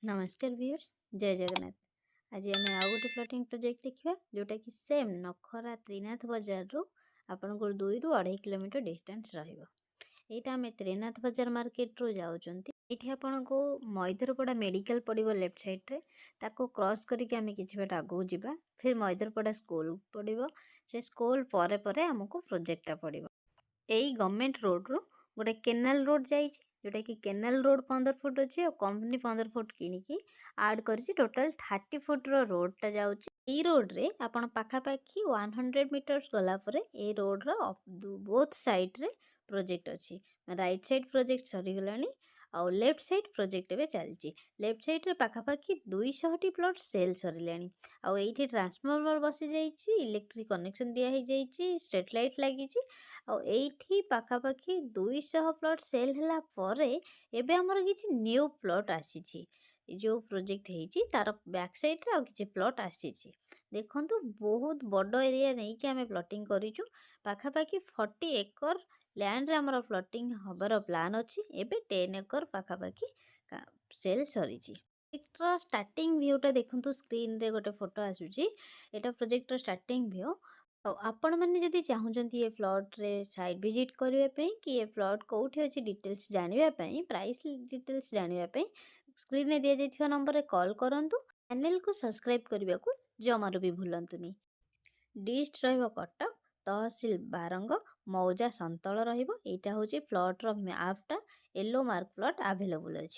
नमस्कार व्यूअर्स जय जगन्नाथ। आज आम आउ गोटे प्लॉटिंग प्रोजेक्ट देखा जोटा कि सेम नखरा त्रिनाथ बजार रू आपन 2 ରୁ 2.5 किलोमीटर डिस्टेंस रहिबो। एटा आम त्रिनाथ बजार मार्केट रू जाउचंती। एठी आपन को मैदरपड़ा मेडिकल पड़िबो लेफ्ट साइड रे। ताको क्रॉस करिके आम किछि बाट आगु जिबा। फिर मैदरपड़ा स्कूल पड़िबो। से स्कूल परे परे हमको प्रोजेक्टटा पड़िबो। एई गवर्नमेंट रोड रू गोटे केनाल रोड जाइछि जोटा कि केनाल रोड 15 फुट अच्छी और कंपनी 15 फुट किनिकी आड करिछि टोटल 30 फुट रो रोडटा जाउछि। एई रोड रे आपण पाखापाखि 100 मीटर्स गला परे ए रोड रो बोथ साइड रे प्रोजेक्ट अच्छी। राइट साइड प्रोजेक्ट सरी गलानी आ लेफ्ट साइड प्रोजेक्ट एबे चलछि। लेफ्ट साइड रे पाखापाखि 200 टी प्लॉट सेल सरिलानी। आ एइठी ट्रांसफार्मर बसी जाइछि, इलेक्ट्रिक कनेक्शन दिया हे जाइछि, स्ट्रीट लाइट लागिछि। ଆଉ ଏଇଠି ପାଖାପାଖି 200 ପ୍ଲଟ୍ ସେଲ୍ ହେଲା ପରେ ଏବେ ଆମର କିଛି ନ୍ୟୁ ପ୍ଲଟ୍ ଆସିଛି। ଯେଉଁ ପ୍ରୋଜେକ୍ଟ ହେଇଛି ତାର ବ୍ୟାକ୍ ସାଇଡ଼୍ରେ ଆଉ କିଛି ପ୍ଲଟ୍ ଆସିଛି। ଦେଖନ୍ତୁ ବହୁତ ବଡ଼ ଏରିଆ ନେଇକି ଆମେ ପ୍ଲଟିଂ କରିଛୁ। ପାଖାପାଖି 40 ଏକର ଲ୍ୟାଣ୍ଡରେ ଆମର ପ୍ଲଟିଂ ହେବାର ପ୍ଲାନ୍ ଅଛି। ଏବେ 10 ଏକର ପାଖାପାଖି ସେଲ୍ ସରିଛି। ପ୍ରୋଜେକ୍ଟର ଷ୍ଟାର୍ଟିଂ ଭିୟୁଟା ଦେଖନ୍ତୁ, ସ୍କ୍ରିନ୍ରେ ଗୋଟେ ଫଟୋ ଆସୁଛି। ଏଇଟା ପ୍ରୋଜେକ୍ଟର ଷ୍ଟାର୍ଟିଂ ଭିୟୁ। ଆଉ ଆପଣମାନେ ଯଦି ଚାହୁଁଛନ୍ତି ଏ ପ୍ଲଟ୍ରେ ସାଇଟ୍ ଭିଜିଟ୍ କରିବା ପାଇଁ କି ଏ ପ୍ଲଟ୍ କେଉଁଠି ଅଛି ଡିଟେଲ୍ସ ଜାଣିବା ପାଇଁ, ପ୍ରାଇସ୍ ଡିଟେଲ୍ସ ଜାଣିବା ପାଇଁ ସ୍କ୍ରିନ୍ରେ ଦିଆଯାଇଥିବା ନମ୍ବରରେ କଲ୍ କରନ୍ତୁ। ଚ୍ୟାନେଲକୁ ସବସ୍କ୍ରାଇବ୍ କରିବାକୁ ଜମାରୁ ବି ଭୁଲନ୍ତୁନି। ଡିଷ୍ଟ ରହିବ କଟକ, ତହସିଲ ବାରଙ୍ଗ, ମୌଜା ସନ୍ତଳ ରହିବ। ଏଇଟା ହେଉଛି ପ୍ଲଟ୍ର ମ୍ୟାପ୍ଟା। ୟେଲୋ ମାର୍କ ପ୍ଲଟ୍ ଆଭେଲେବୁଲ୍ ଅଛି।